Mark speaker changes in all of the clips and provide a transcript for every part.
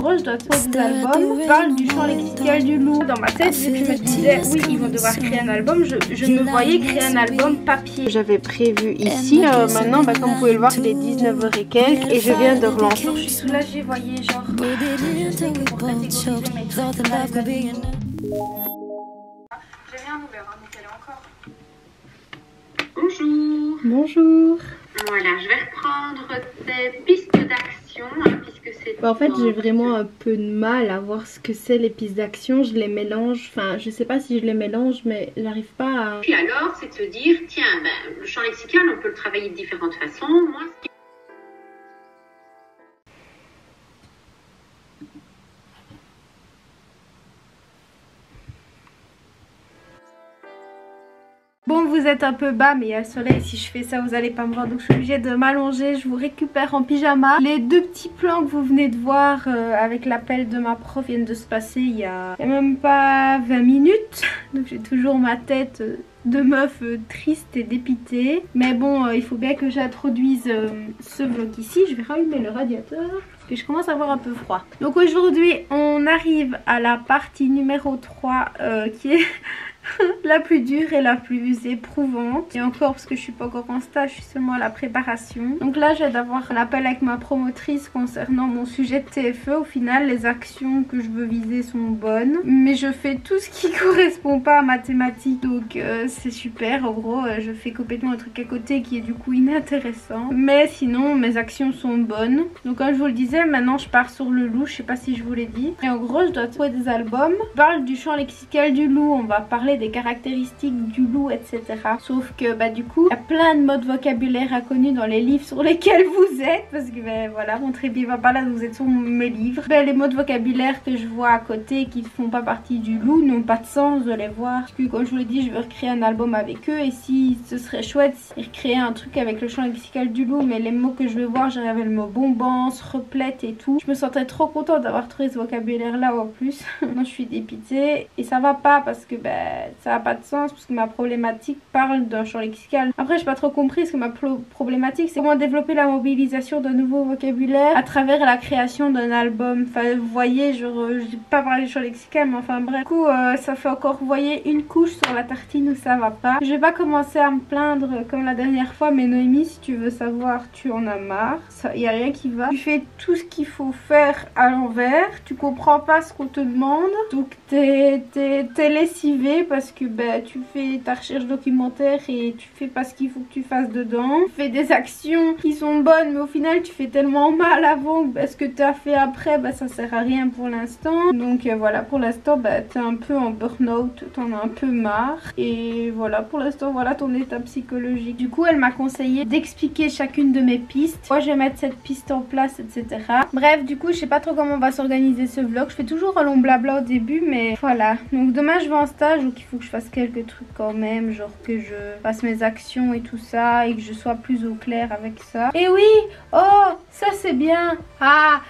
Speaker 1: gros, je dois trouver des albums. Je parle du champ lexical du loup. Dans ma tête, vu que je me disais, oui, ils vont devoir créer un album, je me voyais créer un album papier. J'avais prévu ici. Maintenant, comme vous pouvez le voir, il est 19h et quelques et je viens de relancer. Je suis soulagée, voyez, genre. Je sais que pour faire égaliser mes trucs, j'ai rien ouvert, donc elle est encore.
Speaker 2: Bonjour.
Speaker 1: Bonjour.
Speaker 2: Voilà, je vais reprendre tes pistes d'action, puisque c'est...
Speaker 1: En fait, j'ai vraiment un peu de mal à voir ce que c'est les pistes d'action. Je les mélange, enfin, je sais pas si je les mélange, mais j'arrive pas à...
Speaker 2: Puis alors, c'est de se dire, tiens, le champ lexical, on peut le travailler de différentes façons. Moi, ce qui...
Speaker 1: Bon, vous êtes un peu bas, mais il y a le soleil. Si je fais ça, vous allez pas me voir. Donc, je suis obligée de m'allonger. Je vous récupère en pyjama. Les deux petits plans que vous venez de voir avec l'appel de ma prof viennent de se passer il y a même pas 20 minutes. Donc, j'ai toujours ma tête de meuf triste et dépitée. Mais bon, il faut bien que j'introduise ce vlog ici. Je vais rallumer le radiateur. Parce que je commence à avoir un peu froid. Donc, aujourd'hui, on arrive à la partie numéro 3 qui est... la plus dure et la plus éprouvante. Et encore parce que je suis pas encore en stage, je suis seulement à la préparation. Donc là j'ai d'avoir un appel avec ma promotrice concernant mon sujet de TFE. Au final les actions que je veux viser sont bonnes, mais je fais tout ce qui correspond pas à ma thématique. Donc c'est super. En gros je fais complètement un truc à côté qui est du coup inintéressant. Mais sinon mes actions sont bonnes. Donc comme je vous le disais, maintenant je pars sur le loup. Je sais pas si je vous l'ai dit. Et en gros je dois trouver des albums. Je parle du champ lexical du loup. On va parler des caractéristiques du loup, etc. Sauf que du coup il y a plein de mots de vocabulaire inconnus dans les livres sur lesquels vous êtes, parce que voilà, mon trépied va pas là, vous êtes sur mes livres. Les mots de vocabulaire que je vois à côté qui font pas partie du loup n'ont pas de sens de les voir, parce que comme je vous l'ai dit, je veux recréer un album avec eux. Et si ce serait chouette s'ils recréaient un truc avec le champ lexical du loup, mais les mots que je veux voir, j'avais le mot bombance, replète et tout. Je me sentais trop contente d'avoir trouvé ce vocabulaire là en plus. Moi je suis dépitée et ça va pas parce que ça n'a pas de sens, parce que ma problématique parle d'un champ lexical. Après j'ai pas trop compris ce que ma problématique c'est comment développer la mobilisation d'un nouveau vocabulaire à travers la création d'un album. Enfin vous voyez, genre j'ai pas parlé de champ lexical, mais enfin bref. Du coup ça fait encore, vous voyez, une couche sur la tartine où ça va pas. Je vais pas commencer à me plaindre comme la dernière fois, mais Noémie, si tu veux savoir, tu en as marre, il y a rien qui va. Tu fais tout ce qu'il faut faire à l'envers, tu comprends pas ce qu'on te demande, donc t'es lessivé parce que tu fais ta recherche documentaire et tu fais pas ce qu'il faut que tu fasses dedans. Tu fais des actions qui sont bonnes, mais au final tu fais tellement mal avant que ce que tu as fait après, ça sert à rien pour l'instant. Donc voilà, pour l'instant t'es un peu en burn-out, t'en as un peu marre. Et voilà, pour l'instant voilà ton état psychologique. Du coup elle m'a conseillé d'expliquer chacune de mes pistes. Moi je vais mettre cette piste en place, etc. Bref, du coup je sais pas trop comment on va s'organiser ce vlog. Je fais toujours un long blabla au début, mais voilà. Donc demain je vais en stage, donc il faut que je fasse quelques trucs quand même, genre que je fasse mes actions et tout ça, et que je sois plus au clair avec ça. Et oui, oh ça c'est bien. Ah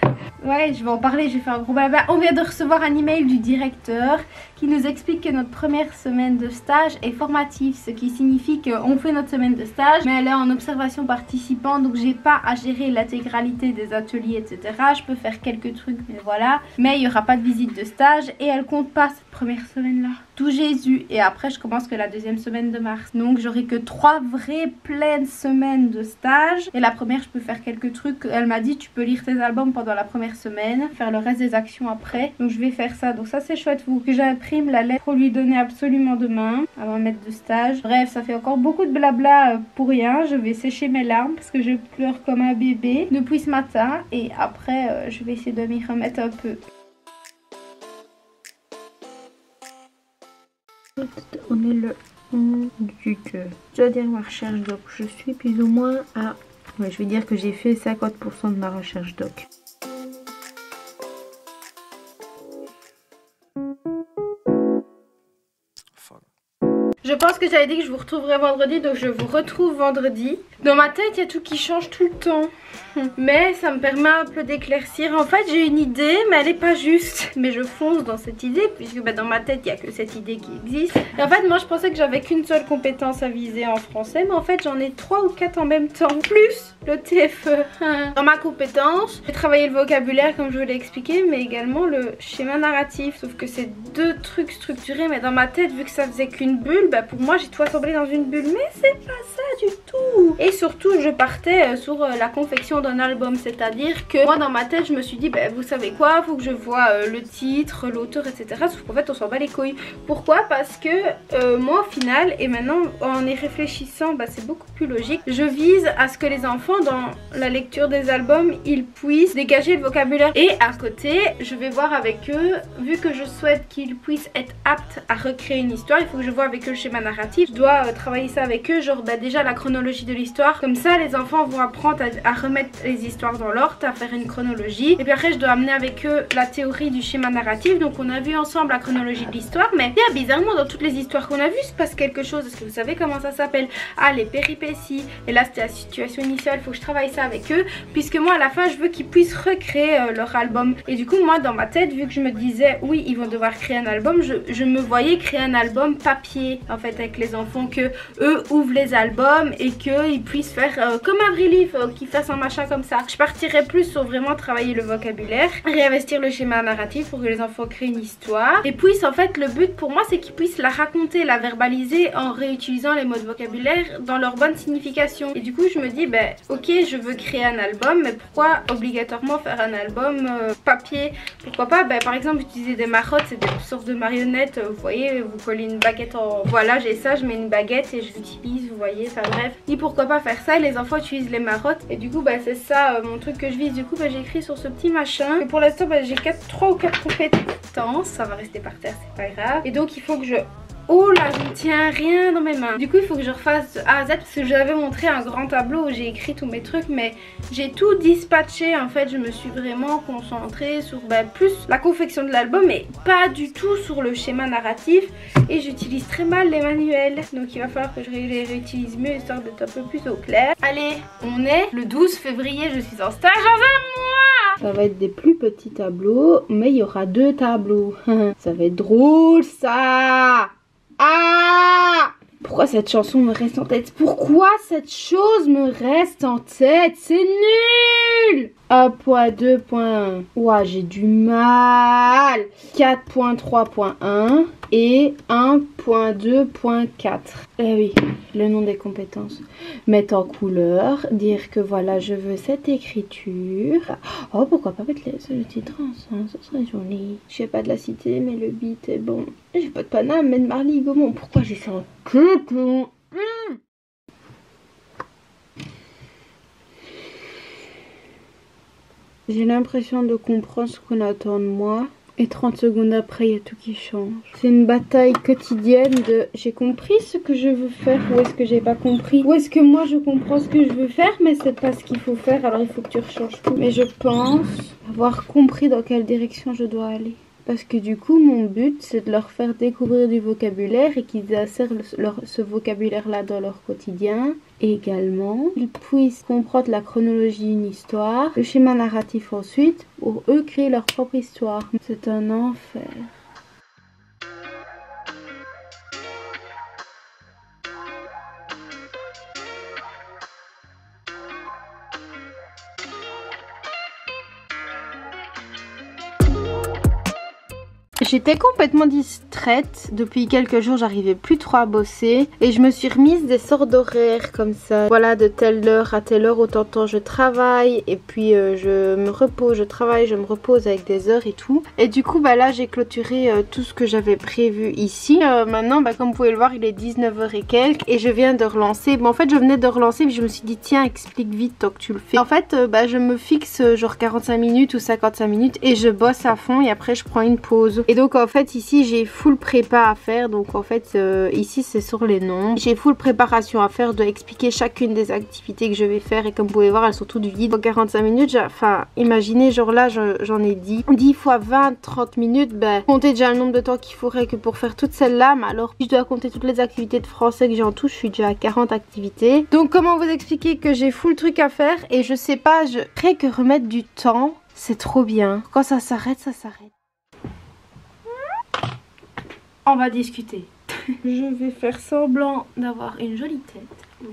Speaker 1: ouais, je vais en parler, je vais faire un gros blabla. On vient de recevoir un email du directeur qui nous explique que notre première semaine de stage est formative, ce qui signifie qu'on fait notre semaine de stage, mais elle est en observation participant, donc j'ai pas à gérer l'intégralité des ateliers, etc. Je peux faire quelques trucs, mais voilà. Mais il y aura pas de visite de stage et elle compte pas cette première semaine là. Tout Jésus. Et après je commence que la deuxième semaine de mars. Donc j'aurai que 3 vraies pleines semaines de stage. Et la première je peux faire quelques trucs. Elle m'a dit tu peux lire tes albums pendant la première semaine, faire le reste des actions après. Donc je vais faire ça. Donc ça c'est chouette. Faut que j'imprime la lettre pour lui donner absolument demain avant de mettre de stage. Bref, ça fait encore beaucoup de blabla pour rien. Je vais sécher mes larmes parce que je pleure comme un bébé depuis ce matin. Et après je vais essayer de m'y remettre un peu. On est le 11 du 2. Je dois dire ma recherche doc. Je suis plus ou moins à... Ouais, je vais dire que j'ai fait 50% de ma recherche doc. Je pense que j'avais dit que je vous retrouverai vendredi, donc je vous retrouve vendredi. Dans ma tête il y a tout qui change tout le temps. Mais ça me permet un peu d'éclaircir. En fait j'ai une idée mais elle est pas juste. Mais je fonce dans cette idée puisque bah, dans ma tête il n'y a que cette idée qui existe. Et en fait moi je pensais que j'avais qu'une seule compétence à viser en français. Mais en fait j'en ai 3 ou 4 en même temps. Plus le TFE. Dans ma compétence j'ai travaillé le vocabulaire comme je vous l'ai expliqué. Mais également le schéma narratif. Sauf que c'est 2 trucs structurés. Mais dans ma tête vu que ça faisait qu'une bulle, bah, pour moi j'ai tout assemblé dans une bulle. Mais c'est pas ça du tout. Et surtout je partais sur la confection d'un album, c'est-à-dire que moi dans ma tête je me suis dit bah, vous savez quoi, faut que je vois le titre, l'auteur, etc. Sauf qu'en fait on s'en bat les couilles. Pourquoi? Parce que moi au final, et maintenant en y réfléchissant bah, c'est beaucoup plus logique, je vise à ce que les enfants dans la lecture des albums ils puissent dégager le vocabulaire. Et à côté je vais voir avec eux, vu que je souhaite qu'ils puissent être aptes à recréer une histoire, il faut que je vois avec eux le schéma narratif. Je dois travailler ça avec eux, genre bah, déjà la chronologie de l'histoire, comme ça les enfants vont apprendre à remettre les histoires dans l'ordre, à faire une chronologie. Et puis après je dois amener avec eux la théorie du schéma narratif. Donc on a vu ensemble la chronologie de l'histoire, mais bizarrement dans toutes les histoires qu'on a vues il se passe quelque chose. Est-ce que vous savez comment ça s'appelle? Ah, les péripéties. Et là c'était la situation initiale, il faut que je travaille ça avec eux, puisque moi à la fin je veux qu'ils puissent recréer leur album. Et du coup moi dans ma tête, vu que je me disais oui ils vont devoir créer un album, je me voyais créer un album papier en fait avec les enfants, que eux ouvrent les albums et qu'ils puissent faire comme un vrai livre, qu'ils fassent un machin comme ça. Je partirais plus sur vraiment travailler le vocabulaire, réinvestir le schéma narratif pour que les enfants créent une histoire. Et puis en fait le but pour moi c'est qu'ils puissent la raconter, la verbaliser en réutilisant les mots de vocabulaire dans leur bonne signification. Et du coup je me dis ben ok je veux créer un album, mais pourquoi obligatoirement faire un album papier? Pourquoi pas ben, par exemple utiliser des marottes, c'est des sortes de marionnettes, vous voyez, vous collez une baguette en... Voilà j'ai ça, je mets une baguette et je l'utilise, vous voyez, enfin bref. Et pourquoi pas faire ça, et les enfants utilisent les marottes. Et du coup bah c'est ça mon truc que je vise. Du coup bah, j'ai écrit sur ce petit machin. Et pour l'instant bah, j'ai 3 ou 4 compétences, ça va rester par terre, c'est pas grave. Et donc il faut que je... Oh là, je ne tiens rien dans mes mains. Du coup il faut que je refasse de A à Z, parce que j'avais montré un grand tableau où j'ai écrit tous mes trucs, mais j'ai tout dispatché en fait. Je me suis vraiment concentrée sur bah, plus la confection de l'album, mais pas du tout sur le schéma narratif. Et j'utilise très mal les manuels, donc il va falloir que je les réutilise mieux histoire d'être un peu plus au clair. Allez, on est le 12 février, je suis en stage dans un mois. Ça va être des plus petits tableaux, mais il y aura 2 tableaux. Ça va être drôle ça. Ah! Pourquoi cette chanson me reste en tête? Pourquoi cette chose me reste en tête? C'est nul! 1.2.1. Ouah, j'ai du mal. 4.3.1 et 1.2.4. Eh oui, le nom des compétences. Mettre en couleur, dire que voilà, je veux cette écriture. Oh, pourquoi pas mettre le titre ensemble, ça serait joli. Je sais pas de la citer, mais le beat est bon. J'ai pas de Paname, mais de Marly Gaumont. Pourquoi j'ai ça en tête? J'ai l'impression de comprendre ce qu'on attend de moi. Et 30 secondes après, il y a tout qui change. C'est une bataille quotidienne de j'ai compris ce que je veux faire ou est-ce que j'ai pas compris. Ou est-ce que moi je comprends ce que je veux faire mais c'est pas ce qu'il faut faire, alors il faut que tu rechanges tout. Mais je pense avoir compris dans quelle direction je dois aller. Parce que du coup, mon but, c'est de leur faire découvrir du vocabulaire et qu'ils insèrent ce vocabulaire-là dans leur quotidien. Et également, ils puissent comprendre la chronologie d'une histoire, le schéma narratif ensuite, pour eux créer leur propre histoire. C'est un enfer. J'étais complètement distraite, depuis quelques jours j'arrivais plus trop à bosser et je me suis remise des sortes d'horaires comme ça. Voilà, de telle heure à telle heure, autant de temps je travaille et puis je me repose, je travaille, je me repose avec des heures et tout. Et du coup bah là j'ai clôturé tout ce que j'avais prévu ici. Maintenant bah, comme vous pouvez le voir il est 19h et quelques et je viens de relancer. Bon en fait je venais de relancer puis je me suis dit tiens explique vite tant que tu le fais. En fait bah, je me fixe genre 45 minutes ou 55 minutes et je bosse à fond et après je prends une pause. Et donc en fait ici j'ai full prépa à faire. Donc en fait ici c'est sur les noms. J'ai full préparation à faire, de expliquer chacune des activités que je vais faire. Et comme vous pouvez voir elles sont toutes vides. En 45 minutes, enfin imaginez genre là j'en ai 10 fois 20, 30 minutes. Ben comptez déjà le nombre de temps qu'il faudrait que pour faire toutes celles-là. Mais alors si je dois compter toutes les activités de français que j'ai en tout, je suis déjà à 40 activités. Donc comment vous expliquer que j'ai full truc à faire. Et je sais pas, je crée que remettre du temps, c'est trop bien. Quand ça s'arrête, ça s'arrête. On va discuter. Je vais faire semblant d'avoir une jolie tête.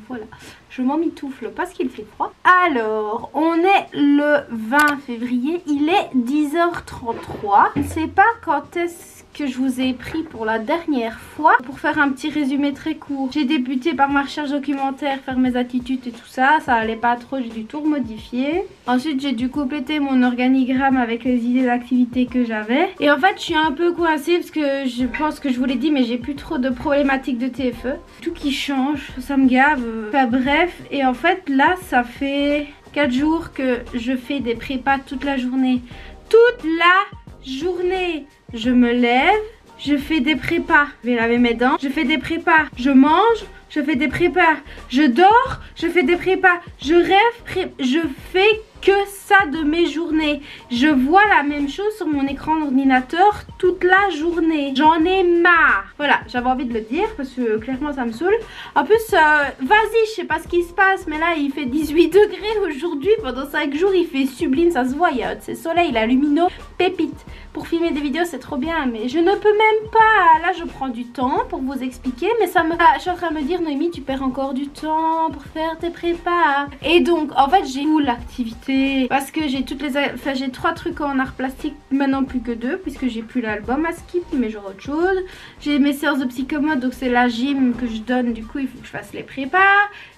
Speaker 1: Voilà, je m'emmitoufle parce qu'il fait froid. Alors, on est le 20 février, il est 10h33. Je ne sais pas quand est-ce que je vous ai pris pour la dernière fois. Pour faire un petit résumé très court, j'ai débuté par ma recherche documentaire, faire mes attitudes et tout ça. Ça allait pas trop, j'ai dû tout remodifier. Ensuite, j'ai dû compléter mon organigramme avec les idées d'activités que j'avais. Et en fait, je suis un peu coincée parce que je pense que je vous l'ai dit, mais j'ai plus trop de problématiques de TFE. Tout qui change, ça me gave. Enfin bref, et en fait là, ça fait 4 jours que je fais des prépas toute la journée. Toute la journée, je me lève, je fais des prépas, je vais laver mes dents, je fais des prépas, je mange, je fais des prépas, je dors, je fais des prépas, je rêve, je fais que ça de mes journées. Je vois la même chose sur mon écran d'ordinateur toute la journée. J'en ai marre. Voilà, j'avais envie de le dire parce que clairement ça me saoule. En plus, vas-y, je sais pas ce qui se passe, mais là il fait 18 degrés aujourd'hui. Pendant 5 jours, il fait sublime, ça se voit. Il y a ces soleils, la lumino, pépite. Pour filmer des vidéos, c'est trop bien, mais je ne peux même pas. Là, je prends du temps pour vous expliquer, mais ça me... je suis en train de me dire, Noémie, tu perds encore du temps pour faire tes prépas. Et donc, en fait, j'ai où l'activité parce que j'ai toutes les... Enfin, j'ai 3 trucs en art plastique, maintenant plus que 2, puisque j'ai plus l'album à skip, mais j'aurai autre chose. J'ai mes séances de psychomote, donc c'est la gym que je donne, du coup, il faut que je fasse les prépas.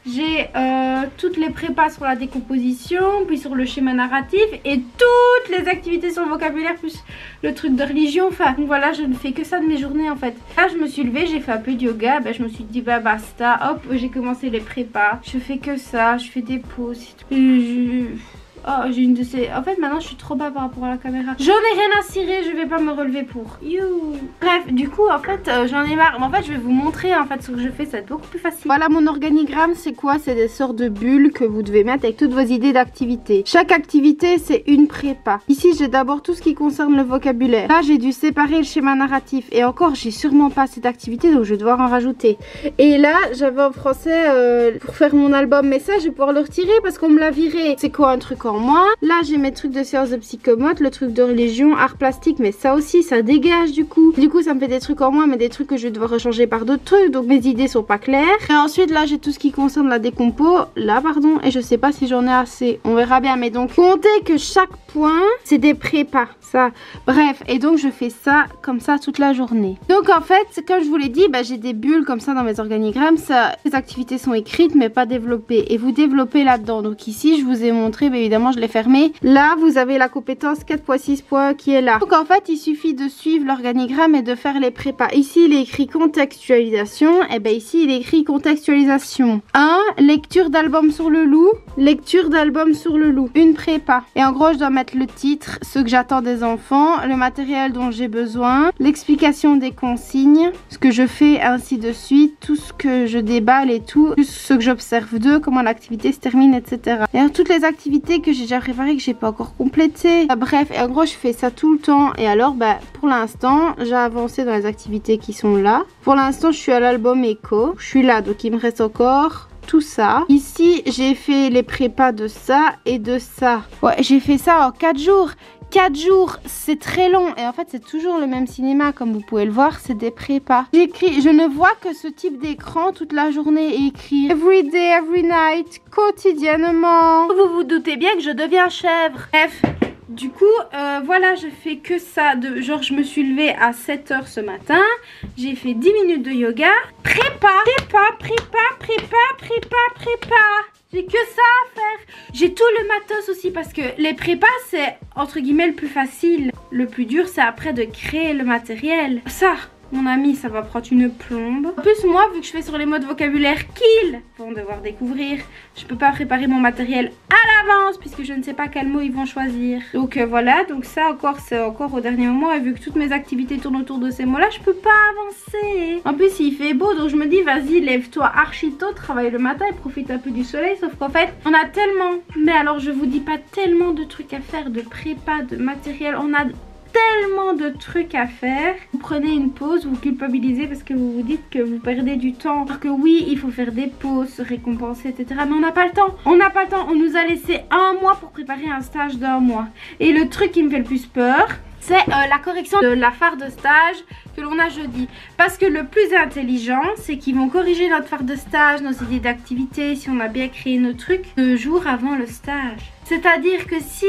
Speaker 1: J'ai toutes les prépas sur la décomposition, puis sur le schéma narratif et toutes les activités sur le vocabulaire, plus le truc de religion. Enfin voilà, je ne fais que ça de mes journées en fait. Là je me suis levée, j'ai fait un peu de yoga, ben, je me suis dit bah basta, hop, j'ai commencé les prépas. Je fais que ça, je fais des pauses. Oh, j'ai une de ces... En fait, maintenant, je suis trop bas par rapport à la caméra. J'en ai rien à cirer, je vais pas me relever pour. You. Bref, du coup, en fait, j'en ai marre. Mais en fait, je vais vous montrer, en fait, ce que je fais, ça va être beaucoup plus facile. Voilà, mon organigramme, c'est quoi? C'est des sortes de bulles que vous devez mettre avec toutes vos idées d'activité. Chaque activité, c'est une prépa. Ici, j'ai d'abord tout ce qui concerne le vocabulaire. Là, j'ai dû séparer le schéma narratif. Et encore, j'ai sûrement pas assez d'activités, donc je vais devoir en rajouter. Et là, j'avais en français pour faire mon album. Mais ça, je vais pouvoir le retirer parce qu'on me l'a viré. C'est quoi un truc en moi? Là j'ai mes trucs de séance de psychomote, le truc de religion, art plastique, mais ça aussi ça dégage du coup ça me fait des trucs en moi, mais des trucs que je vais devoir rechanger par d'autres trucs, donc mes idées sont pas claires. Et ensuite là j'ai tout ce qui concerne la décompo, là pardon, et je sais pas si j'en ai assez, on verra bien. Mais donc comptez que chaque point c'est des prépas, ça, bref. Et donc je fais ça comme ça toute la journée. Donc en fait comme je vous l'ai dit, bah, j'ai des bulles comme ça dans mes organigrammes, ça, les activités sont écrites mais pas développées, et vous développez là-dedans. Donc ici je vous ai montré, bah, évidemment je l'ai fermé. Là vous avez la compétence 4.6 points qui est là. Donc en fait il suffit de suivre l'organigramme et de faire les prépas. Ici il est écrit contextualisation, et bien ici il est écrit contextualisation 1, lecture d'album sur le loup, lecture d'album sur le loup, une prépa. Et en gros je dois mettre le titre, ce que j'attends des enfants, le matériel dont j'ai besoin, l'explication des consignes, ce que je fais ainsi de suite, tout ce que je déballe et tout, plus ce que j'observe d'eux, comment l'activité se termine, etc. Et alors, toutes les activités que j'ai déjà préparées que j'ai pas encore complétées. Bref, et en gros je fais ça tout le temps. Et alors bah pour l'instant j'ai avancé dans les activités qui sont là. Pour l'instant je suis à l'album éco, je suis là, donc il me reste encore tout ça. Ici j'ai fait les prépas de ça et de ça. Ouais, j'ai fait ça en 4 jours. 4 jours, c'est très long. Et en fait c'est toujours le même cinéma, comme vous pouvez le voir, c'est des prépas. J'écris, je ne vois que ce type d'écran toute la journée, et écrire every day, every night, quotidiennement. Vous vous doutez bien que je deviens chèvre. Bref, du coup voilà, je fais que ça de genre, je me suis levée à 7 h ce matin, j'ai fait 10 minutes de yoga, prépa. J'ai que ça à faire. J'ai tout le matos aussi, parce que les prépas c'est entre guillemets le plus facile. Le plus dur c'est après de créer le matériel. Ça, Mon ami, ça va prendre une plombe. En plus, moi, vu que je fais sur les modes vocabulaire qu'ils vont devoir découvrir, je peux pas préparer mon matériel à l'avance puisque je ne sais pas quels mots ils vont choisir. Donc voilà, donc ça encore, c'est encore au dernier moment. Et vu que toutes mes activités tournent autour de ces mots-là, je peux pas avancer. En plus, il fait beau, donc je me dis, vas-y, lève-toi archi tôt, travaille le matin et profite un peu du soleil. Sauf qu'en fait, on a tellement, mais alors je vous dis pas tellement de trucs à faire, de prépa, de matériel. On a tellement de trucs à faire. Vous prenez une pause, vous culpabilisez parce que vous vous dites que vous perdez du temps. Alors que oui, il faut faire des pauses, se récompenser, etc. Mais on n'a pas le temps. On n'a pas le temps. On nous a laissé un mois pour préparer un stage d'1 mois. Et le truc qui me fait le plus peur, c'est la correction de la phare de stage que l'on a jeudi. Parce que le plus intelligent, c'est qu'ils vont corriger notre phare de stage, nos idées d'activité, si on a bien créé nos trucs, 2 jours avant le stage. C'est-à-dire que si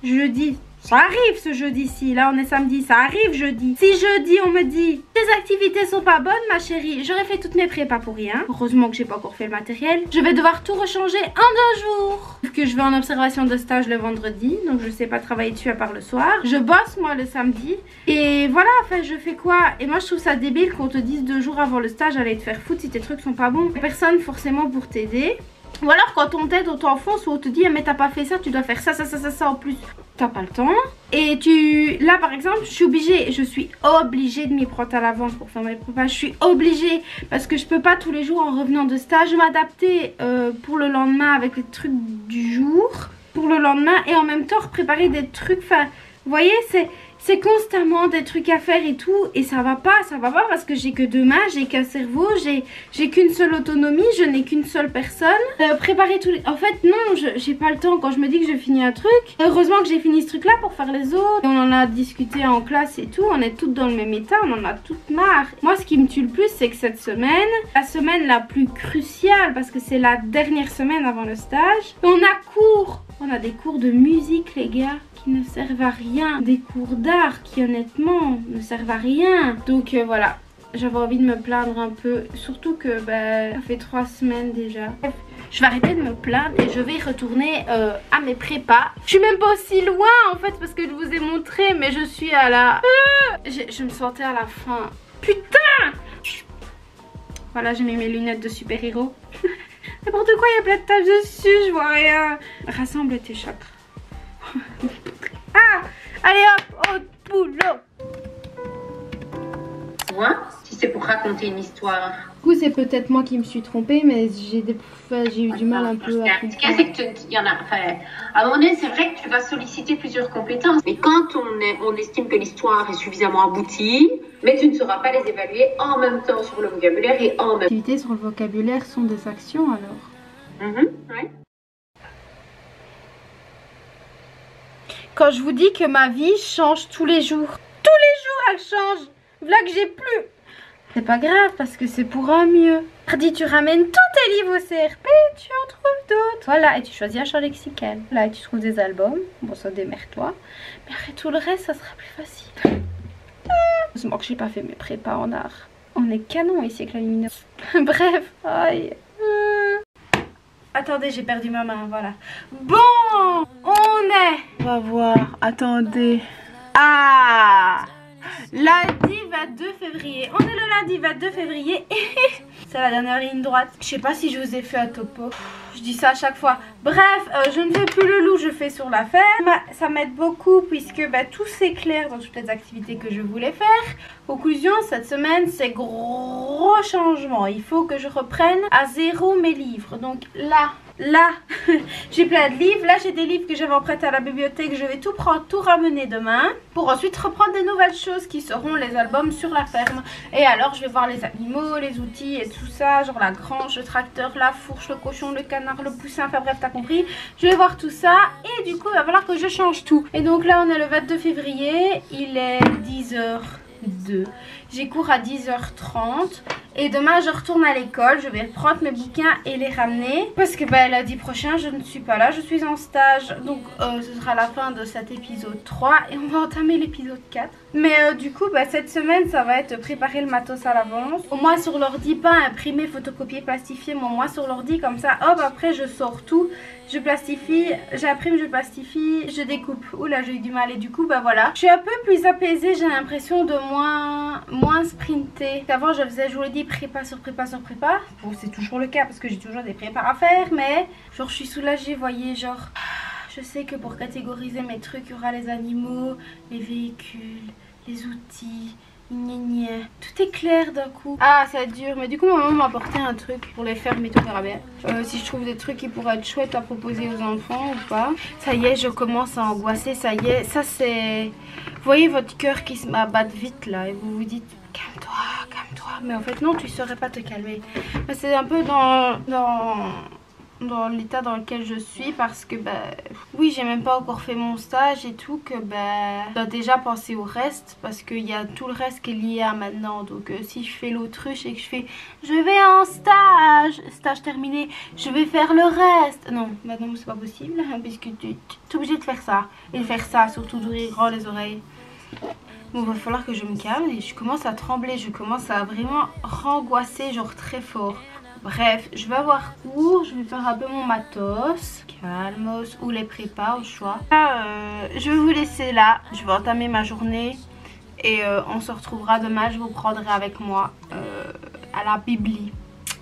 Speaker 1: jeudi, ça arrive ce jeudi-ci, là on est samedi, ça arrive jeudi. Si jeudi on me dit tes activités sont pas bonnes ma chérie, j'aurais fait toutes mes prépas pour rien. Heureusement que j'ai pas encore fait le matériel. Je vais devoir tout rechanger en 2 jours. Vu que je vais en observation de stage le vendredi, donc je sais pas travailler dessus à part le soir. Je bosse moi le samedi. Et voilà, enfin je fais quoi? Et moi je trouve ça débile qu'on te dise 2 jours avant le stage allez te faire foutre si tes trucs sont pas bons. Personne forcément pour t'aider. Ou alors quand on t'aide, on t'enfonce ou on te dit ah, mais t'as pas fait ça, tu dois faire ça en plus. T'as pas le temps. Et là par exemple, je suis obligée de m'y prendre à l'avance pour faire mes prépas. Je suis obligée parce que je peux pas tous les jours en revenant de stage m'adapter pour le lendemain avec les trucs du jour. Pour le lendemain et en même temps préparer des trucs. Enfin, vous voyez, c'est constamment des trucs à faire et tout. Et ça va pas parce que j'ai que 2 mains, j'ai qu'un cerveau, j'ai qu'une seule autonomie, je n'ai qu'une seule personne. Préparer tous les... En fait, non, j'ai pas le temps quand je me dis que je finis un truc. Heureusement que j'ai fini ce truc-là pour faire les autres. Et on en a discuté en classe et tout, on est toutes dans le même état, on en a toutes marre. Moi, ce qui me tue le plus, c'est que cette semaine, la semaine la plus cruciale, parce que c'est la dernière semaine avant le stage, on a cours. On a des cours de musique, les gars, qui ne servent à rien. Des cours d'art qui, honnêtement, ne servent à rien. Donc, voilà. J'avais envie de me plaindre un peu. Surtout que, ça fait 3 semaines déjà. Bref, je vais arrêter de me plaindre et je vais retourner à mes prépas. Je suis même pas aussi loin, en fait, parce que je vous ai montré. Mais je suis à la... Je me sentais à la fin. Putain! Voilà, j'ai mis mes lunettes de super-héros. N'importe quoi, il y a plein de taches dessus, je vois rien. Rassemble tes chakras. Ah! Allez hop, au boulot!
Speaker 2: Moi, si c'est pour raconter une histoire.
Speaker 1: Du coup, c'est peut-être moi qui me suis trompée, mais j'ai eu du mal un peu à comprendre.
Speaker 2: Il y en a, enfin, à un moment donné, c'est vrai que tu vas solliciter plusieurs compétences. Mais quand on estime que l'histoire est suffisamment aboutie, mais tu ne sauras pas les évaluer en même temps sur le vocabulaire et en même temps.
Speaker 1: Les activités sur le vocabulaire sont des actions alors.
Speaker 2: Ouais.
Speaker 1: Quand je vous dis que ma vie change tous les jours. Tous les jours elle change. Voilà que j'ai plus. C'est pas grave parce que c'est pour un mieux. Mardi tu ramènes tous tes livres au CRP, tu en trouves d'autres. Voilà, et tu choisis un champ lexical. Là et tu trouves des albums. Bon ça démerde-toi. Mais après tout le reste ça sera plus facile. Heureusement que j'ai pas fait mes prépas en art. On est canon ici avec la lumineuse. Bref, aïe. Attendez, j'ai perdu ma main, voilà. Bon, on va voir, attendez. Ah, lundi 22 février. On est le lundi 22 février et c'est la dernière ligne droite. Je sais pas si je vous ai fait un topo. Je dis ça à chaque fois. Bref, je ne fais plus le loup, je fais sur la ferme. Ça m'aide beaucoup puisque tout s'éclaire dans toutes les activités que je voulais faire. Conclusion, cette semaine, c'est gros changement. Il faut que je reprenne à 0 mes livres. Donc là, j'ai plein de livres. Là, j'ai des livres que j'avais empruntés à la bibliothèque. Je vais tout prendre, tout ramener demain. Pour ensuite reprendre des nouvelles choses qui seront les albums sur la ferme. Et alors, je vais voir les animaux, les outils et tout ça. Genre la grange, le tracteur, la fourche, le cochon, le canard, le poussin. Enfin bref, t'as compris. Je vais voir tout ça. Et du coup, il va falloir que je change tout. Et donc là, on est le 22 février. Il est 10h02. J'ai cours à 10h30 Et demain je retourne à l'école, je vais prendre mes bouquins et les ramener. Parce que lundi prochain je ne suis pas là, je suis en stage. Donc ce sera la fin de cet épisode 3 et on va entamer l'épisode 4. Mais du coup cette semaine ça va être préparer le matos à l'avance. Au moins sur l'ordi, pas imprimer, photocopier, plastifier, mais au moins sur l'ordi comme ça hop après je sors tout. Je plastifie, j'imprime, je plastifie, je découpe. Oula j'ai eu du mal et du coup voilà. Je suis un peu plus apaisée, j'ai l'impression de moins sprinter. Avant je faisais, je vous l'ai dit, prépa sur prépa sur prépa. Bon c'est toujours le cas parce que j'ai toujours des prépas à faire, mais genre je suis soulagée, voyez, genre je sais que pour catégoriser mes trucs il y aura les animaux, les véhicules, les outils. Tout est clair d'un coup. Ah ça dure, mais du coup maman m'a apporté un truc pour les fermes et tout, on verra bien. Si je trouve des trucs qui pourraient être chouettes à proposer aux enfants ou pas. Ça y est, je commence à angoisser, ça y est. Ça c'est... Vous voyez votre cœur qui se bat vite là et vous vous dites calme-toi, calme-toi. Mais en fait non, tu saurais pas te calmer. Mais c'est un peu dans l'état dans lequel je suis parce que oui j'ai même pas encore fait mon stage et tout, que je dois déjà penser au reste parce qu'il y a tout le reste qui est lié à maintenant. Donc si je fais l'autruche et que je vais en stage terminé, je vais faire le reste, non maintenant c'est pas possible hein, puisque tu es obligé de faire ça et de faire ça, surtout d'ouvrir grand les oreilles. Bon, il va falloir que je me calme et je commence à trembler, je commence à vraiment rengoisser genre très fort. Bref, je vais avoir cours, je vais faire un peu mon matos, calmos ou les prépas au choix. Je vais vous laisser là, je vais entamer ma journée et on se retrouvera demain. Je vous prendrai avec moi à la bibli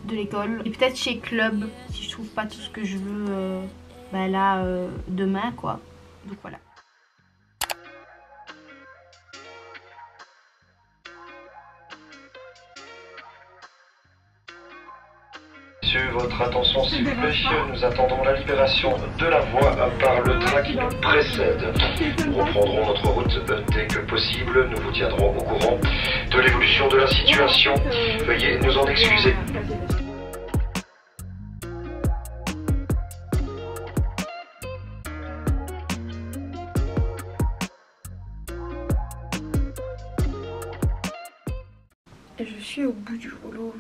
Speaker 1: de l'école et peut-être chez Club si je trouve pas tout ce que je veux demain quoi. Donc voilà.
Speaker 3: Votre attention s'il vous plaît, nous attendons la libération de la voie par le train qui nous précède. Nous reprendrons notre route dès que possible, nous vous tiendrons au courant de l'évolution de la situation. Veuillez nous en excuser.
Speaker 1: Je suis au bout du rouleau.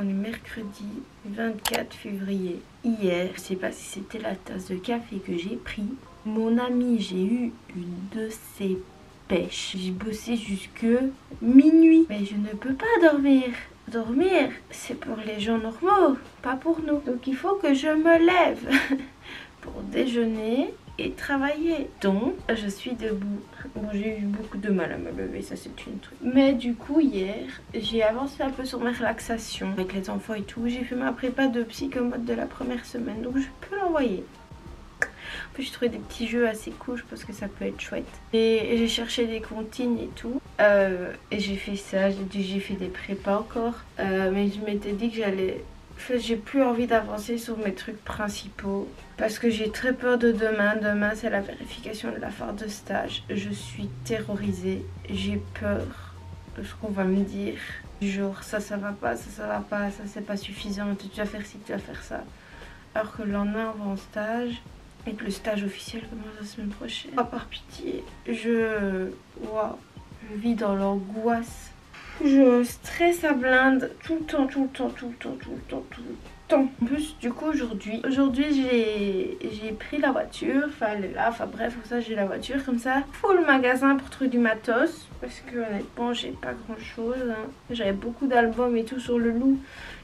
Speaker 1: On est mercredi 24 février. Hier, je sais pas si c'était la tasse de café que j'ai pris. Mon ami, j'ai eu une de ses pêches. J'ai bossé jusque minuit. Mais je ne peux pas dormir. Dormir, c'est pour les gens normaux, pas pour nous. Donc il faut que je me lève pour déjeuner et travailler. Donc je suis debout. Bon, j'ai eu beaucoup de mal à me lever, ça c'est une truc. Mais du coup hier j'ai avancé un peu sur mes relaxations avec les enfants et tout. J'ai fait ma prépa de psychomote de la première semaine, donc je peux l'envoyer. En plus j'ai trouvé des petits jeux assez cool, je pense que ça peut être chouette. Et j'ai cherché des comptines et tout. Et j'ai fait ça, j'ai fait des prépas encore. Mais je m'étais dit que j'allais... En fait, j'ai plus envie d'avancer sur mes trucs principaux parce que j'ai très peur de demain. Demain, c'est la vérification de la fin de stage. Je suis terrorisée. J'ai peur de ce qu'on va me dire. Genre, ça va pas, ça va pas, ça c'est pas suffisant, tu dois faire ci, tu dois faire ça. Alors que le lendemain, on va en stage et que le stage officiel commence la semaine prochaine. Oh, par pitié, je vis dans l'angoisse. Je stresse à blinde tout le temps. En plus, du coup, aujourd'hui j'ai pris la voiture. Enfin, elle est là. Enfin, bref, pour ça, j'ai la voiture comme ça. Full magasin pour trouver du matos. Parce que, honnêtement, j'ai pas grand chose. Hein. J'avais beaucoup d'albums et tout sur le loup.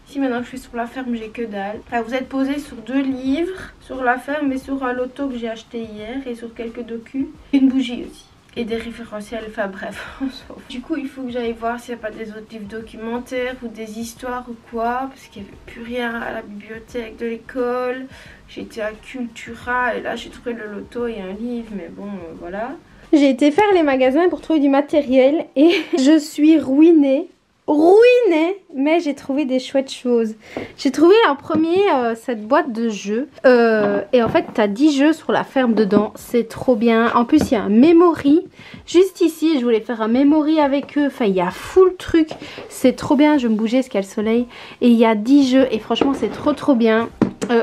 Speaker 1: Ici, maintenant que je suis sur la ferme, j'ai que dalle. Alors, vous êtes posé sur 2 livres sur la ferme et sur un loto que j'ai acheté hier et sur quelques docus. Une bougie aussi. Et des référentiels, enfin bref, on s'en fout. Du coup, il faut que j'aille voir s'il n'y a pas des autres livres documentaires ou des histoires ou quoi. Parce qu'il n'y avait plus rien à la bibliothèque de l'école. J'étais à Cultura et là j'ai trouvé le loto et un livre, mais bon, voilà. J'ai été faire les magasins pour trouver du matériel et je suis ruinée. Mais j'ai trouvé des chouettes choses. J'ai trouvé en premier cette boîte de jeux et en fait t'as 10 jeux sur la ferme dedans, c'est trop bien. En plus il y a un memory juste ici, je voulais faire un memory avec eux. Enfin il y a full truc, c'est trop bien. Je vais me bouger parce qu'il y a le soleil et il y a 10 jeux et franchement c'est trop bien.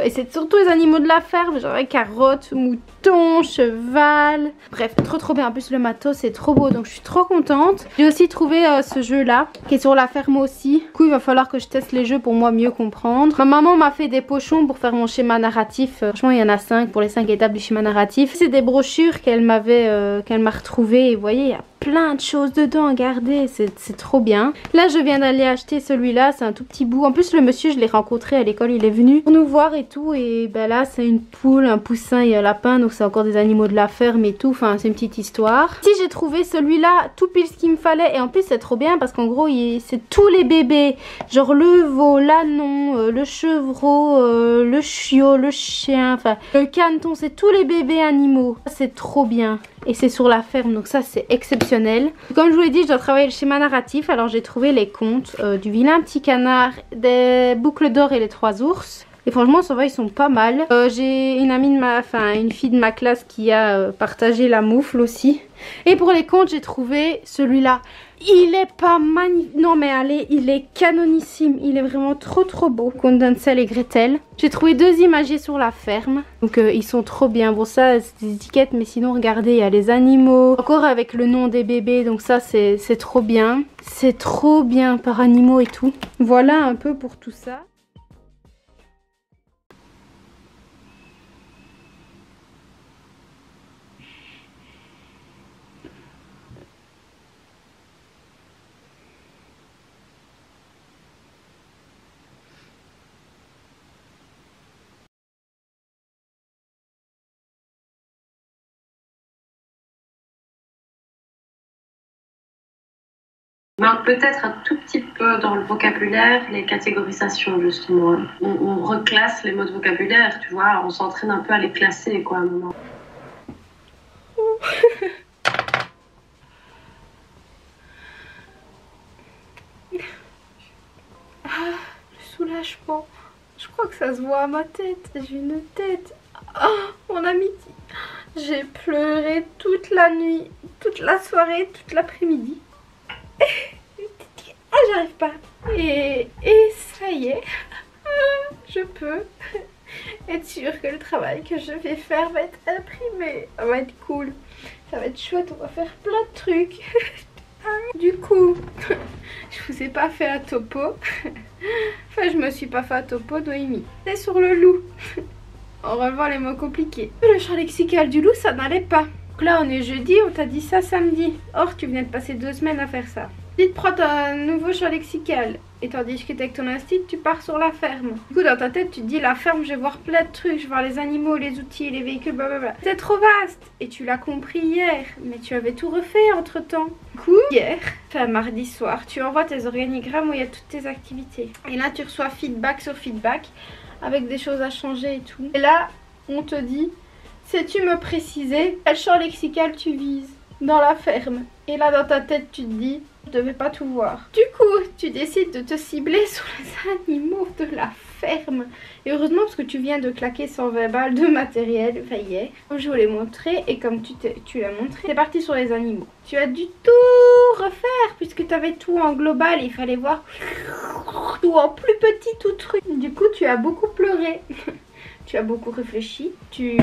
Speaker 1: Et c'est surtout les animaux de la ferme, genre carottes, moutons, cheval. Bref, trop bien. En plus le matos c'est trop beau, donc je suis trop contente. J'ai aussi trouvé ce jeu là qui est sur la ferme aussi. Du coup il va falloir que je teste les jeux pour moi mieux comprendre. Ma maman m'a fait des pochons pour faire mon schéma narratif. Franchement il y en a 5 pour les 5 étapes du schéma narratif. C'est des brochures qu'elle m'a retrouvées. Et vous voyez il y a plein de choses dedans à garder, c'est trop bien. Là je viens d'aller acheter celui-là, c'est un tout petit bout. En plus le monsieur je l'ai rencontré à l'école, il est venu pour nous voir et tout. Et ben là c'est une poule, un poussin et un lapin, donc c'est encore des animaux de la ferme et tout. Enfin c'est une petite histoire. Si j'ai trouvé celui-là tout pile ce qu'il me fallait. Et en plus c'est trop bien parce qu'en gros c'est tous les bébés. Genre le veau, l'ânon, le chevreau, le chiot, le chien, enfin le caneton, c'est tous les bébés animaux. C'est trop bien. Et c'est sur la ferme, donc ça c'est exceptionnel. Comme je vous l'ai dit, je dois travailler le schéma narratif. Alors j'ai trouvé les contes du vilain petit canard, des boucles d'or et les 3 ours. Et franchement ça va, ils sont pas mal. J'ai une amie une fille de ma classe qui a partagé la moufle aussi. Et pour les contes j'ai trouvé celui-là. Il est pas magnifique. Non mais allez, il est canonissime. Il est vraiment trop beau. Conte d'Hansel et Gretel. J'ai trouvé 2 imagiers sur la ferme. Donc ils sont trop bien. Bon ça c'est des étiquettes, mais sinon regardez, il y a les animaux. Encore avec le nom des bébés. Donc ça c'est trop bien. C'est trop bien par animaux et tout. Voilà un peu pour tout ça.
Speaker 2: manque peut-être un tout petit peu dans le vocabulaire les catégorisations justement. On reclasse les mots de vocabulaire, tu vois, on s'entraîne un peu à les classer quoi à un moment.
Speaker 1: Ah, le soulagement. Je crois que ça se voit à ma tête. J'ai une tête. Oh, mon amitié. J'ai pleuré toute la nuit, toute la soirée, toute l'après-midi. Ah, j'arrive pas. Et ça y est. Je peux être sûre que le travail que je vais faire va être imprimé. Ça va être cool. Ça va être chouette. On va faire plein de trucs. Du coup, je vous ai pas fait un topo. Enfin, je me suis pas fait un topo, Noémie. C'est sur le loup. En relevant les mots compliqués. Le champ lexical du loup, ça n'allait pas. Donc là, on est jeudi, on t'a dit ça samedi. Or, tu venais de passer 2 semaines à faire ça. Si tu prends un nouveau champ lexical et t'en discutes avec ton institut, tu pars sur la ferme. Du coup, dans ta tête, tu te dis la ferme, je vais voir plein de trucs. Je vais voir les animaux, les outils, les véhicules, blablabla. C'est trop vaste. Et tu l'as compris hier. Mais tu avais tout refait entre temps. Du coup, hier, enfin mardi soir, tu envoies tes organigrammes où il y a toutes tes activités. Et là, tu reçois feedback sur feedback avec des choses à changer et tout. Et là, on te dit, sais-tu me préciser quel champ lexical tu vises dans la ferme? Et là, dans ta tête, tu te dis, je devais pas tout voir. Du coup, tu décides de te cibler sur les animaux de la ferme. Et heureusement, parce que tu viens de claquer 120 balles de matériel, enfin hier, comme je vous l'ai montré, et comme tu l'as montré, c'est parti sur les animaux. Tu as dû tout refaire, puisque tu avais tout en global, il fallait voir tout en plus petit, tout truc. Du coup, tu as beaucoup pleuré. Tu as beaucoup réfléchi, tu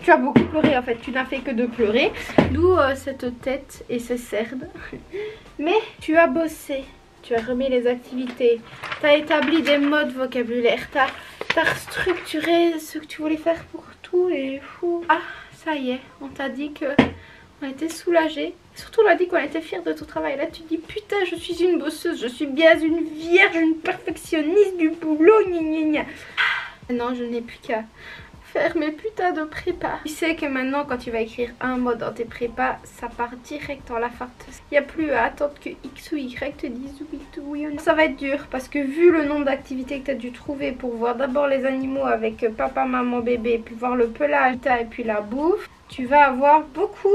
Speaker 1: as beaucoup pleuré en fait, tu n'as fait que de pleurer, d'où cette tête et ces cernes. Mais tu as bossé, tu as remis les activités, tu as établi des modes vocabulaires, tu as structuré ce que tu voulais faire pour tout et fou. Ah, ça y est, on t'a dit que on était soulagés. Surtout on a dit qu'on était fiers de ton travail. Là tu te dis putain je suis une bosseuse, je suis bien une vierge, une perfectionniste du boulot, gna gna gna. Maintenant je n'ai plus qu'à faire mes putains de prépa. Tu sais que maintenant quand tu vas écrire un mot dans tes prépas, ça part direct dans la farteuse. Il n'y a plus à attendre que X ou Y te disent oui ou non. Ça va être dur parce que vu le nombre d'activités que tu as dû trouver pour voir d'abord les animaux avec papa, maman, bébé, puis voir le pelage et puis la bouffe, tu vas avoir beaucoup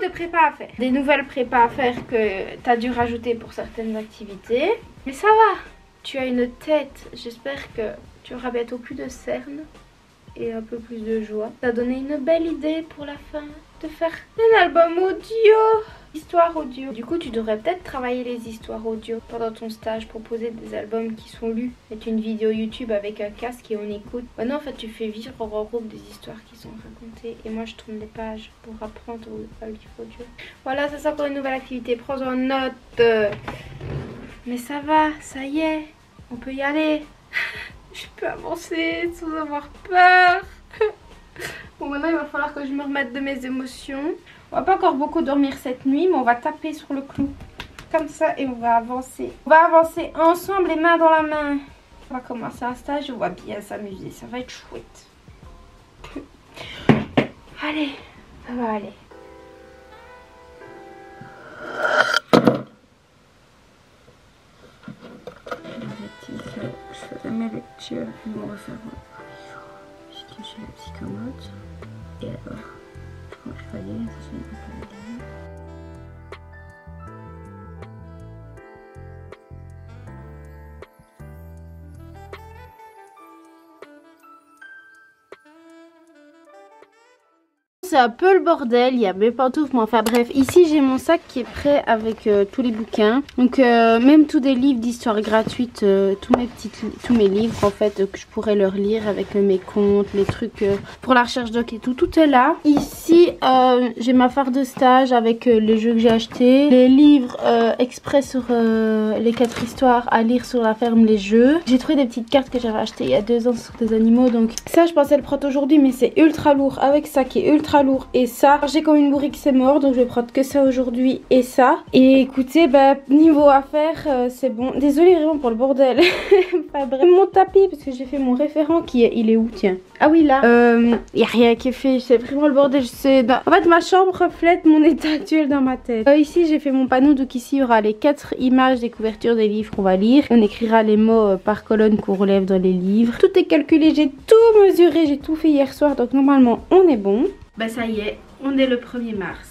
Speaker 1: de prépa à faire. Des nouvelles prépas à faire que tu as dû rajouter pour certaines activités. Mais ça va, tu as une tête, j'espère que tu auras bientôt plus de cernes et un peu plus de joie. Ça a donné une belle idée pour la fin de faire un album audio. Histoire audio. Du coup, tu devrais peut-être travailler les histoires audio pendant ton stage, proposer des albums qui sont lus, mettre une vidéo YouTube avec un casque et on écoute. Maintenant, en fait, tu fais vivre en groupe des histoires qui sont racontées et moi, je tourne les pages pour apprendre à livre audio. Voilà, ça c'est encore une nouvelle activité. Prends en note. Mais ça va, ça y est, on peut y aller. Je peux avancer sans avoir peur. Bon, maintenant il va falloir que je me remette de mes émotions. On va pas encore beaucoup dormir cette nuit, mais on va taper sur le clou comme ça et on va avancer. On va avancer ensemble, les mains dans la main. On va commencer un stage, on va bien s'amuser, ça va être chouette. Allez, ça va aller. Je faisais mes lectures, puis on va faire puisque j'ai la psychomote. Et alors, quand je fallait, ça se met un peu. C'est un peu le bordel, il y a mes pantoufles, mais enfin bref, ici j'ai mon sac qui est prêt avec tous les bouquins, donc même tous des livres d'histoire gratuite, tous mes livres en fait que je pourrais leur lire avec mes comptes, les trucs pour la recherche doc et tout, tout est là. Ici j'ai ma phare de stage avec les jeux que j'ai achetés, les livres exprès sur les 4 histoires à lire sur la ferme, les jeux. J'ai trouvé des petites cartes que j'avais achetées il y a 2 ans sur des animaux, donc ça je pensais le prendre aujourd'hui mais c'est ultra lourd avec ça qui est ultra lourd et ça j'ai comme une bourrique, c'est mort, donc je vais prendre que ça aujourd'hui et ça. Et écoutez, bah niveau affaires c'est bon, désolée vraiment pour le bordel. Enfin, bref. Mon tapis parce que j'ai fait mon référent qui est, il est où, tiens, ah oui là, y a rien qui est fait, c'est vraiment le bordel. En fait ma chambre reflète mon état actuel dans ma tête. Ici j'ai fait mon panneau, donc ici il y aura les 4 images des couvertures des livres qu'on va lire, on écrira les mots par colonne qu'on relève dans les livres. Tout est calculé, j'ai tout mesuré, j'ai tout fait hier soir, donc normalement on est bon. Bah ça y est, on est le 1er mars.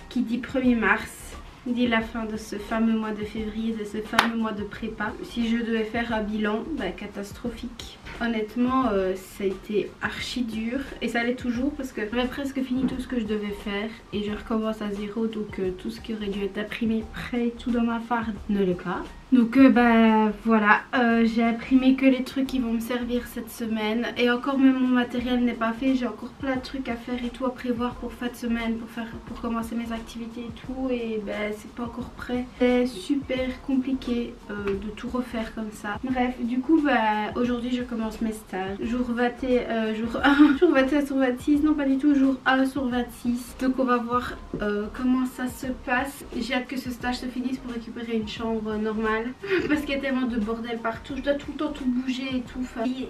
Speaker 1: Qui dit 1er mars dit la fin de ce fameux mois de février, de ce fameux mois de prépa. Si je devais faire un bilan, bah catastrophique. Honnêtement, ça a été archi dur et ça l'est toujours parce que j'avais presque fini tout ce que je devais faire et je recommence à zéro, donc tout ce qui aurait dû être imprimé, prêt, tout dans ma phare ne l'est pas. Donc bah voilà, j'ai imprimé que les trucs qui vont me servir cette semaine et encore même mon matériel n'est pas fait, j'ai encore plein de trucs à faire et tout à prévoir pour fin de semaine, pour commencer mes activités et tout, et bah c'est pas encore prêt. C'est super compliqué de tout refaire comme ça. Bref, du coup bah aujourd'hui je commence mes stages. Jour 21, jour 1, jour 21 sur 26, non pas du tout, jour 1 sur 26. Donc on va voir comment ça se passe. J'ai hâte que ce stage se finisse pour récupérer une chambre normale. Parce qu'il y a tellement de bordel partout, je dois tout le temps tout bouger et tout.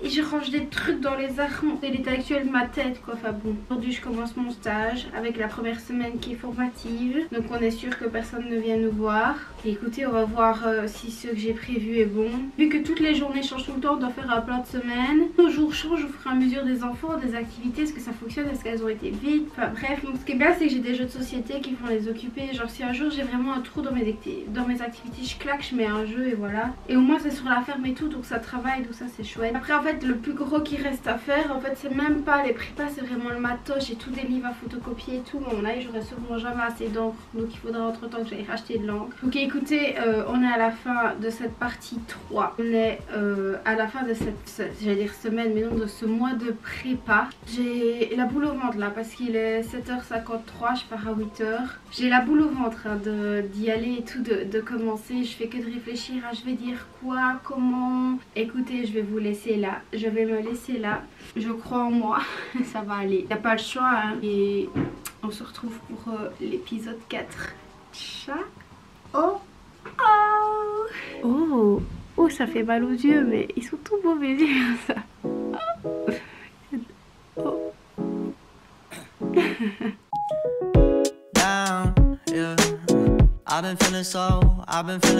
Speaker 1: Et je range des trucs dans les armoires. C'est l'état actuel de ma tête quoi. Enfin bon, aujourd'hui je commence mon stage avec la première semaine qui est formative. Donc on est sûr que personne ne vient nous voir. Et écoutez, on va voir si ce que j'ai prévu est bon. Vu que toutes les journées changent tout le temps, on doit faire un plan de semaine. Nos jours changent au fur et à mesure des enfants, des activités. Est-ce que ça fonctionne? Est-ce qu'elles ont été vite? Enfin bref, donc ce qui est bien c'est que j'ai des jeux de société qui vont les occuper. Genre si un jour j'ai vraiment un trou dans mes activités, je claque, je mets un jeu et voilà. Et au moins c'est sur la ferme et tout, donc ça travaille, tout ça c'est chouette. Après en fait le plus gros qui reste à faire, en fait c'est même pas les prépas, c'est vraiment le matos. J'ai tous des livres à photocopier et tout, mais à mon avis j'aurais sûrement jamais assez d'encre, donc il faudra entre temps que j'aille racheter de l'encre. Ok écoutez, on est à la fin de cette partie 3. On est à la fin de cette, j'allais dire semaine, mais non, de ce mois de prépa. J'ai la boule au ventre là parce qu'il est 7h53, je pars à 8h. J'ai la boule au ventre hein, d'y aller et tout, de commencer. Je fais que de réfléchir à je vais dire quoi, comment. Écoutez, je vais vous laisser là, je vais me laisser là. Je crois en moi, ça va aller. Il n'y a pas le choix hein. Et on se retrouve pour l'épisode 4. Ciao. Oh. Oh. Oh. Oh, ça fait mal aux yeux, mais ils sont tout beaux mes yeux, ça. Oh.
Speaker 4: Down, yeah. I've been feeling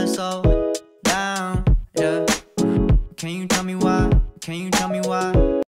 Speaker 4: so down, yeah. Can you tell me why? Can you tell me why?